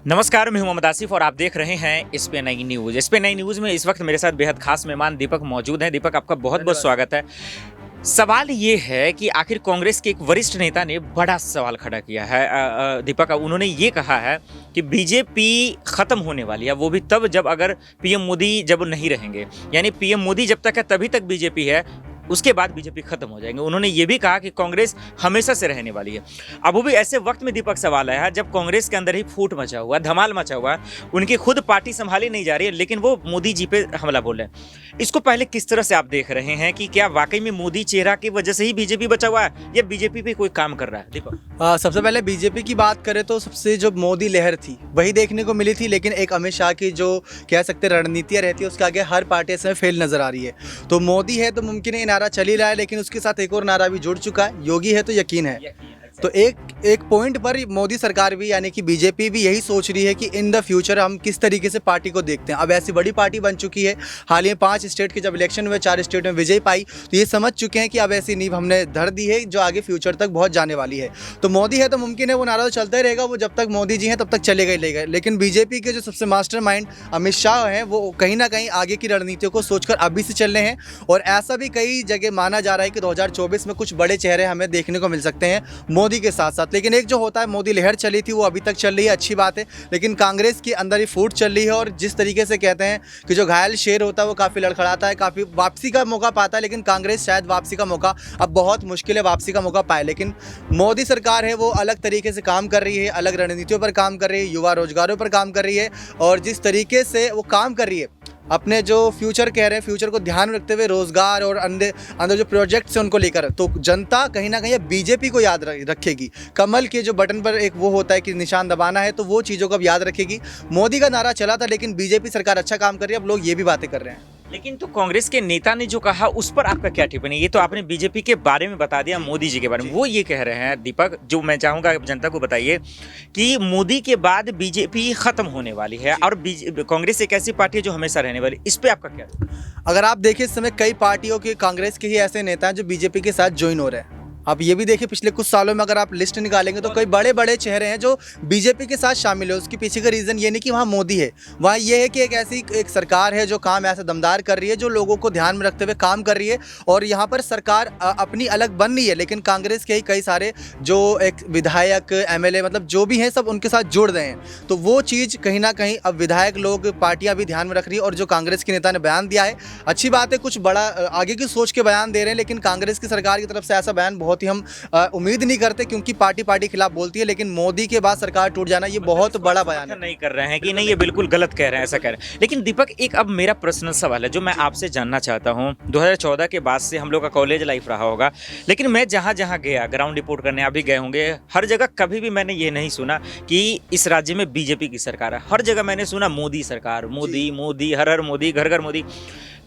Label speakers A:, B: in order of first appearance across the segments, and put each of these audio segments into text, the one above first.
A: नमस्कार, मैं हूं मोहम्मद आसिफ और आप देख रहे हैं इस पे नई न्यूज़। इस पे नई न्यूज़ में इस वक्त मेरे साथ बेहद खास मेहमान दीपक मौजूद हैं। दीपक, आपका बहुत बहुत स्वागत है। सवाल ये है कि आखिर कांग्रेस के एक वरिष्ठ नेता ने बड़ा सवाल खड़ा किया है। दीपक, उन्होंने ये कहा है कि बीजेपी खत्म होने वाली है, वो भी तब जब अगर पीएम मोदी जब नहीं रहेंगे, यानी पीएम मोदी जब तक है तभी तक बीजेपी है, उसके बाद बीजेपी खत्म हो जाएंगे। उन्होंने ये भी कहा कि कांग्रेस हमेशा से रहने वाली है। अब वो भी ऐसे वक्त में दीपक सवाल आया है जब कांग्रेस के अंदर ही फूट मचा हुआ, धमाल मचा हुआ, उनकी खुद पार्टी संभाली नहीं जा रही है, लेकिन वो मोदी जी पे हमला बोल रहे हैं। इसको पहले किस तरह से आप देख रहे हैं कि क्या वाकई में मोदी चेहरा की वजह से ही बीजेपी बचा हुआ है या बीजेपी पे कोई काम कर रहा है? दीपक,
B: सबसे पहले बीजेपी की बात करें तो सबसे जो मोदी लहर थी वही देखने को मिली थी, लेकिन एक अमित शाह की जो कह सकते रणनीतियाँ रहती है उसके आगे हर पार्टी इसमें फेल नजर आ रही है। तो मोदी है तो मुमकिन है, नारा चल ही रहा है, लेकिन उसके साथ एक और नारा भी जुड़ चुका है, योगी है तो यकीन है। तो एक पॉइंट पर मोदी सरकार भी यानी कि बीजेपी भी यही सोच रही है कि इन द फ्यूचर हम किस तरीके से पार्टी को देखते हैं। अब ऐसी बड़ी पार्टी बन चुकी है, हाल ही में 5 स्टेट के जब इलेक्शन हुए 4 स्टेट में विजय पाई, तो ये समझ चुके हैं कि अब ऐसी नींव हमने धर दी है जो आगे फ्यूचर तक बहुत जाने वाली है। तो मोदी है तो मुमकिन है वो नारा तो चलता ही रहेगा, वो जब तक मोदी जी हैं तब तक चलेगा ही लेगा। लेकिन बीजेपी के जो सबसे मास्टरमाइंड अमित शाह हैं वो कहीं ना कहीं आगे की रणनीतियों को सोचकर अभी से चल रहे हैं, और ऐसा भी कई जगह माना जा रहा है कि 2024 में कुछ बड़े चेहरे हमें देखने को मिल सकते हैं मोदी के साथ साथ। लेकिन एक जो होता है, मोदी लहर चली थी वो अभी तक चल रही है, अच्छी बात है, लेकिन कांग्रेस के अंदर ही फूट चल रही है। और जिस तरीके से कहते हैं कि जो घायल शेर होता है वो काफ़ी लड़खड़ाता है, काफ़ी वापसी का मौका पाता है, लेकिन कांग्रेस शायद वापसी का मौका अब बहुत मुश्किल है वापसी का मौका पाए। लेकिन मोदी सरकार है वो अलग तरीके से काम कर रही है, अलग रणनीतियों पर काम कर रही है, युवा रोजगारों पर काम कर रही है, और जिस तरीके से वो काम कर रही है अपने जो फ्यूचर कह रहे हैं, फ्यूचर को ध्यान में रखते हुए रोजगार और अंदर जो प्रोजेक्ट्स हैं उनको लेकर, तो जनता कहीं ना कहीं बीजेपी को याद रखेगी। कमल के जो बटन पर एक वो होता है कि निशान दबाना है, तो वो चीज़ों को अब याद रखेगी। मोदी का नारा चला था, लेकिन बीजेपी सरकार अच्छा काम कर रही है, अब लोग ये भी बातें कर रहे हैं।
A: लेकिन तो कांग्रेस के नेता ने जो कहा उस पर आपका क्या टिप्पणी? ये तो आपने बीजेपी के बारे में बता दिया, मोदी जी के बारे में वो ये कह रहे हैं दीपक, जो मैं चाहूंगा जनता को बताइए कि मोदी के बाद बीजेपी खत्म होने वाली है और कांग्रेस एक ऐसी पार्टी है जो हमेशा रहने वाली। इस पे आपका क्या?
B: अगर आप देखिए इस समय कई पार्टियों के, कांग्रेस के ही ऐसे नेता हैं जो बीजेपी के साथ ज्वाइन हो रहे हैं। आप ये भी देखिए पिछले कुछ सालों में अगर आप लिस्ट निकालेंगे तो कई बड़े बड़े चेहरे हैं जो बीजेपी के साथ शामिल है। उसके पीछे का रीज़न ये नहीं कि वहाँ मोदी है, वहाँ ये है कि एक ऐसी एक सरकार है जो काम ऐसा दमदार कर रही है, जो लोगों को ध्यान में रखते हुए काम कर रही है। और यहाँ पर सरकार अपनी अलग बन रही है, लेकिन कांग्रेस के ही कई सारे जो एक विधायक MLA मतलब जो भी हैं सब उनके साथ जुड़ रहे हैं। तो वो चीज़ कहीं ना कहीं अब विधायक लोग, पार्टियाँ भी ध्यान में रख रही है। और जो कांग्रेस के नेता ने बयान दिया है, अच्छी बात है, कुछ बड़ा आगे की सोच के बयान दे रहे हैं, लेकिन कांग्रेस की सरकार की तरफ से ऐसा बयान बहुत ही हम उम्मीद नहीं करते, क्योंकि पार्टी खिलाफ बोलती है। लेकिन मोदी के बाद सरकार टूट जाना ये बहुत बड़ा बयान है।
A: नहीं कर रहे हैं कि नहीं, ये बिल्कुल गलत कह रहे हैं, ऐसा कह रहे हैं। लेकिन दीपक, एक अब मेरा पर्सनल सवाल है जो मैं आपसे जानना चाहता हूँ। 2014 के बाद से हम लोग का कॉलेज लाइफ रहा होगा, लेकिन मैं जहाँ जहाँ गया, ग्राउंड रिपोर्ट करने आप भी गए होंगे, हर जगह कभी भी मैंने ये नहीं सुना कि इस राज्य में बीजेपी की सरकार है। हर जगह मैंने सुना मोदी सरकार, मोदी मोदी, हर हर मोदी, घर घर मोदी।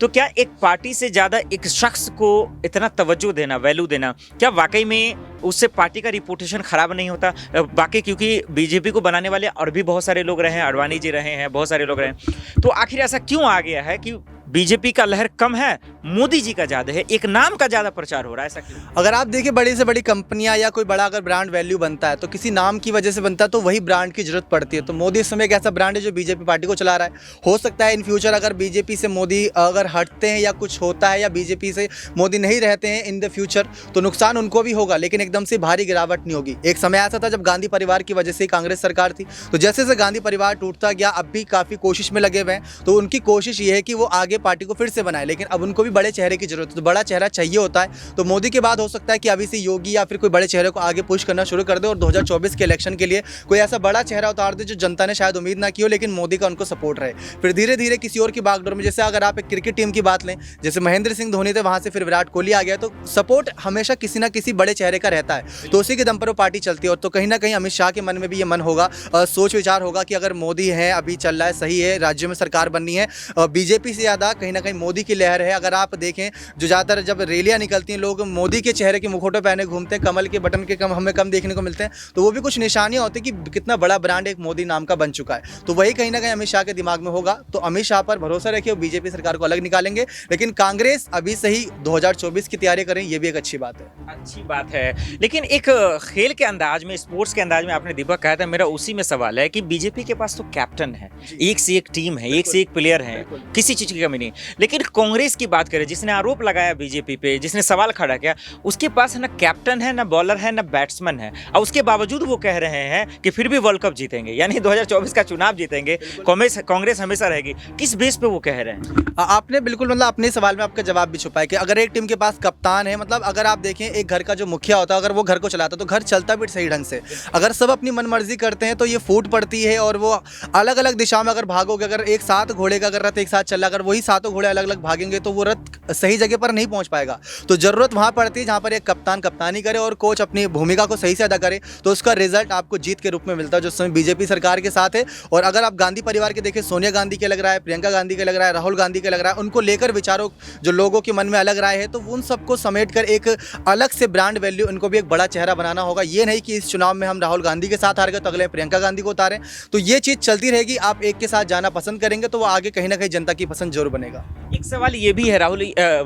A: तो क्या एक पार्टी से ज़्यादा एक शख्स को इतना तवज्जो देना, वैल्यू देना, क्या वाकई में उससे पार्टी का रिपुटेशन खराब नहीं होता? बाकी क्योंकि बीजेपी को बनाने वाले और भी बहुत सारे लोग रहे हैं, अडवाणी जी रहे हैं, बहुत सारे लोग रहे हैं, तो आखिर ऐसा क्यों आ गया है कि बीजेपी का लहर कम है, मोदी जी का ज़्यादा है, एक नाम का ज़्यादा प्रचार हो रहा है, ऐसा क्यों?
B: अगर आप देखिए बड़ी से बड़ी कंपनियां या कोई बड़ा अगर ब्रांड वैल्यू बनता है तो किसी नाम की वजह से बनता है, तो वही ब्रांड की जरूरत पड़ती है। तो मोदी इस समय एक ऐसा ब्रांड है जो बीजेपी पार्टी को चला रहा है। हो सकता है इन फ्यूचर अगर बीजेपी से मोदी अगर हटते हैं या कुछ होता है, या बीजेपी से मोदी नहीं रहते हैं इन द फ्यूचर, तो नुकसान उनको भी होगा, लेकिन एकदम से भारी गिरावट नहीं होगी। एक समय ऐसा था जब गांधी परिवार की वजह से कांग्रेस सरकार थी, तो जैसे जैसे गांधी परिवार टूटता गया, अब भी काफ़ी कोशिश में लगे हुए हैं। तो उनकी कोशिश ये है कि वो आगे पार्टी को फिर से बनाए, लेकिन अब उनको भी बड़े चेहरे की जरूरत है। तो बड़ा चेहरा चाहिए होता है। तो मोदी के बाद हो सकता है कि अभी से योगी या फिर कोई बड़े चेहरे को आगे पुश करना शुरू कर दे और 2024 के इलेक्शन के लिए कोई ऐसा बड़ा चेहरा उतार दे जो जनता ने शायद उम्मीद ना की हो, लेकिन मोदी का उनको सपोर्ट रहे। फिर धीरे धीरे किसी और की बागडोर में, जैसे अगर आप एक क्रिकेट टीम की बात लें, जैसे महेंद्र सिंह धोनी थे, वहां से फिर विराट कोहली आ गया, तो सपोर्ट हमेशा किसी ना किसी बड़े चेहरे का रहता है। तो उसी के दम पर वो पार्टी चलती है। और तो कहीं ना कहीं अमित शाह के मन में भी ये मन होगा, सोच विचार होगा कि अगर मोदी है, अभी चल रहा है, सही है, राज्य में सरकार बननी है, बीजेपी से ज़्यादा ज़्यादा कहीं ना कहीं मोदी की लहर है। अगर आप देखें जो ज़्यादातर जब रैलियाँ निकलती हैं लोग मोदी के चेहरे के मुखौटे पहने घूमते हैं, कमल के बटन के हमें कम देखने को मिलते हैं, तो वो भी कुछ निशानियाँ होती हैं कि कितना बड़ा ब्रांड एक मोदी नाम का बन चुका है। तो वही कहीं ना कहीं अमित शाह के दिमाग में होगा। तो अमित शाह पर भरोसा रखिए, वो बीजेपी सरकार को अलग निकालेंगे, लेकिन कांग्रेस अभी से ही 2024 की तैयारी करें, ये भी एक अच्छी बात है।
A: अच्छी बात है, लेकिन एक खेल के अंदाज में, स्पोर्ट्स के अंदाज में आपने दीपक कहा था, मेरा उसी में सवाल है कि बीजेपी के पास तो कैप्टन है, एक से एक टीम है, एक से एक प्लेयर है, किसी चीज की कमी नहीं। लेकिन कांग्रेस की बात करें, जिसने आरोप लगाया बीजेपी पे, जिसने सवाल खड़ा किया, उसके पास ना कैप्टन है, ना बॉलर है, ना बैट्समैन है, और उसके बावजूद वो कह रहे हैं कि फिर भी वर्ल्ड कप जीतेंगे, यानी 2024 का चुनाव जीतेंगे, कांग्रेस हमेशा रहेगी। किस बेस पे वो कह रहे हैं?
B: आपने बिल्कुल मतलब अपने सवाल में आपका जवाब भी छुपा है कि अगर एक टीम के पास कप्तान है, मतलब अगर आप देखें एक घर का जो मुखिया होता है, अगर वो घर को चलाता तो घर चलता भी सही ढंग से। अगर सब अपनी मनमर्जी करते हैं तो ये फूट पड़ती है, और वो अलग अलग दिशा में अगर भागोगे, अगर एक साथ घोड़े का अगर रथ एक साथ चल रहा, अगर वही सातों घोड़े अलग अलग भागेंगे तो वो रथ सही जगह पर नहीं पहुंच पाएगा। तो जरूरत वहां पड़ती है जहां पर एक कप्तान कप्तानी करे और कोच अपनी भूमिका को सही से अदा करे, तो उसका रिजल्ट आपको जीत के रूप में मिलता है, जो समय बीजेपी सरकार के साथ है। और अगर आप गांधी परिवार के देखें, सोनिया गांधी के लग रहा है, प्रियंका गांधी के लग रहा है, राहुल गांधी के लग रहा है, उनको लेकर विचारों जो लोगों के मन में अलग राय है, तो उन सबको समेट कर एक अलग से ब्रांड वैल्यू, उनको भी एक बड़ा चेहरा बनाना होगा। ये नहीं कि इस चुनाव में हम राहुल गांधी के साथ हार गए तो अगले प्रियंका गांधी को उतारें। तो ये चीज़ चलती रहेगी। आप एक के साथ जाना पसंद करेंगे तो वो आगे कहीं ना कहीं जनता की पसंद जरूर बनेगा।
A: एक सवाल ये भी है राहुल,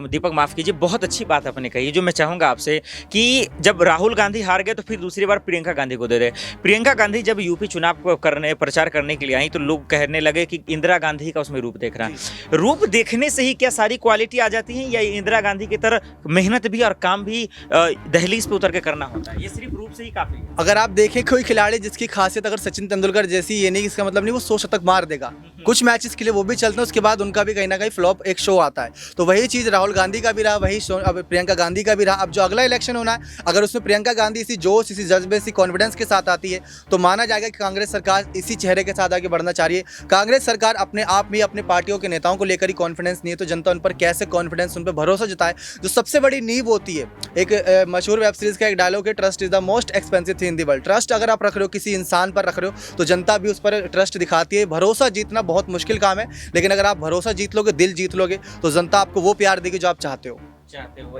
A: दीपक माफ कीजिए, बहुत अच्छी बात आपने कही, जो मैं चाहूंगा आपसे कि जब राहुल गांधी हार गए तो फिर दूसरी बार प्रियंका गांधी को दे रहे। प्रियंका गांधी जब यूपी चुनाव को प्रचार करने के लिए आई तो लोग कहने लगे कि इंदिरा गांधी का उसमें रूप देख रहा है। रूप देखने से ही क्या सारी क्वालिटी आ जाती है, या इंदिरा गांधी की तरह मेहनत भी और काम भी दहलीज पे उतर के करना होता है? ये सिर्फ रूप से ही काफी है?
B: अगर आप देखें कोई खिलाड़ी जिसकी खासियत अगर सचिन तेंदुलकर जैसी, ये नहीं इसका मतलब नहीं वो 100 शतक मार देगा, कुछ मैचेस के लिए वो भी चलते हैं, उसके बाद उनका भी कहीं ना कहीं फ्लॉप एक शो आता है। तो वही चीज़ राहुल गांधी का भी रहा, वही अब प्रियंका गांधी का भी रहा। अब जो अगला इलेक्शन होना है, अगर उसमें प्रियंका गांधी इसी जोश, इसी जज्बे, इसी कॉन्फिडेंस के साथ आती है तो माना जाएगा कि कांग्रेस सरकार इसी चेहरे के साथ आगे बढ़ना चाह रही है। कांग्रेस सरकार अपने आप में अपने पार्टियों के नेताओं को लेकर ही कॉन्फिडेंस नहीं है, तो जनता उन पर कैसे कॉन्फिडेंस, उन पर भरोसा जताए। जो सबसे बड़ी नींव होती है, एक मशहूर वेब सीरीज का एक डायलॉग है, trust is the most expensive thing in the world. Trust अगर आप रख रहे हो, किसी इंसान पर रख रहे हो, तो जनता भी उस पर ट्रस्ट दिखाती है। भरोसा जीतना बहुत मुश्किल काम है, लेकिन अगर आप भरोसा जीत लोगे, दिल जीत लोगे, तो जनता आपको वो प्यार देगी जो आप चाहते हो।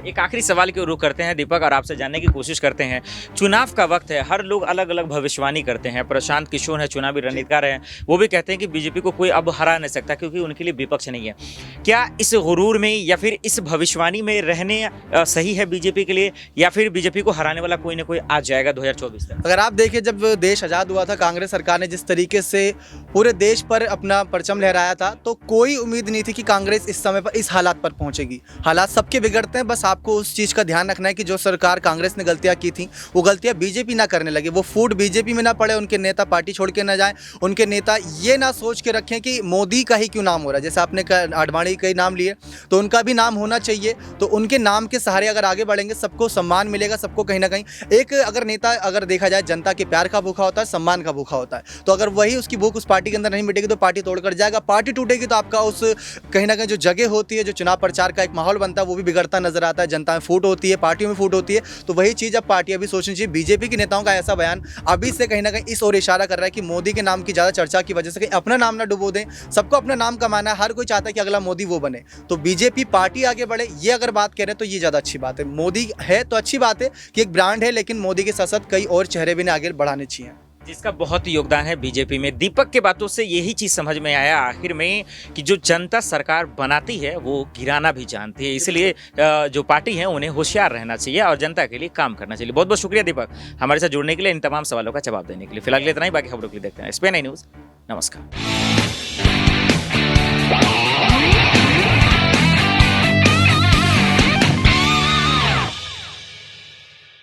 A: एक आखिरी सवाल की ओर रुख करते हैं दीपक, और आपसे जानने की कोशिश करते हैं। चुनाव का वक्त है, हर लोग अलग अलग भविष्यवाणी करते हैं। प्रशांत किशोर है, चुनावी रणनीतिकार हैं, वो भी कहते हैं कि बीजेपी को कोई अब हरा नहीं सकता क्योंकि उनके लिए विपक्ष नहीं है। क्या इस गुरूर में या फिर इस भविष्यवाणी में रहने सही है बीजेपी के लिए, या फिर बीजेपी को हराने वाला कोई ना कोई आ जाएगा 2024 तक?
B: अगर आप देखिए, जब देश आज़ाद हुआ था, कांग्रेस सरकार ने जिस तरीके से पूरे देश पर अपना परचम लहराया था, तो कोई उम्मीद नहीं थी कि कांग्रेस इस समय पर इस हालात पर पहुंचेगी। हालात सबके बिगड़ते हैं, बस आपको उस चीज़ का ध्यान रखना है कि जो सरकार कांग्रेस ने गलतियां की थी, वो गलतियां बीजेपी ना करने लगे, वो फूट बीजेपी में ना पड़े, उनके नेता पार्टी छोड़ के ना जाएं, उनके नेता ये ना सोच के रखें कि मोदी का ही क्यों नाम हो रहा है। जैसे आपने आडवाणी का ही नाम लिए, तो उनका भी नाम होना चाहिए। तो उनके नाम के सहारे अगर आगे बढ़ेंगे, सबको सम्मान मिलेगा, सबको कहीं ना कहीं एक, अगर नेता अगर देखा जाए जनता के प्यार का भूखा होता है, सम्मान का भूखा होता है, तो अगर वही उसकी भूख उस पार्टी के अंदर नहीं मिटेगी तो पार्टी तोड़कर जाएगा। पार्टी टूटेगी तो आपका उस कहीं ना कहीं जो जगह होती है, जो चुनाव प्रचार का एक माहौल बनता है, वो भी बिगड़ता नजर आता है। जनता में फूट होती है, पार्टियों में फूट होती है। तो वही चीज़ अब पार्टियां भी सोचनी चाहिए। बीजेपी के नेताओं का ऐसा बयान अभी से कहीं ना कहीं इस ओर इशारा कर रहा है कि मोदी के नाम की ज़्यादा चर्चा की वजह से कहीं अपना नाम ना डुबो दें। सबको अपना नाम कमाना है, हर कोई चाहता है कि अगला मोदी वो बने, तो बीजेपी पार्टी आगे बढ़े। ये अगर बात करें तो ये ज़्यादा अच्छी बात है। मोदी है तो अच्छी बात है कि एक ब्रांड है, लेकिन मोदी के साथ साथ कई और चेहरे भी आगे बढ़ाने चाहिए,
A: जिसका बहुत योगदान है बीजेपी में। दीपक के बातों से यही चीज समझ में आया आखिर में कि जो जनता सरकार बनाती है वो गिराना भी जानती है, इसलिए जो पार्टी है उन्हें होशियार रहना चाहिए और जनता के लिए काम करना चाहिए। बहुत बहुत शुक्रिया दीपक, हमारे साथ जुड़ने के लिए, इन तमाम सवालों का जवाब देने के लिए। फिलहाल इतना ही, बाकी खबरों के लिए देखते हैं SPN न्यूज़। नमस्कार।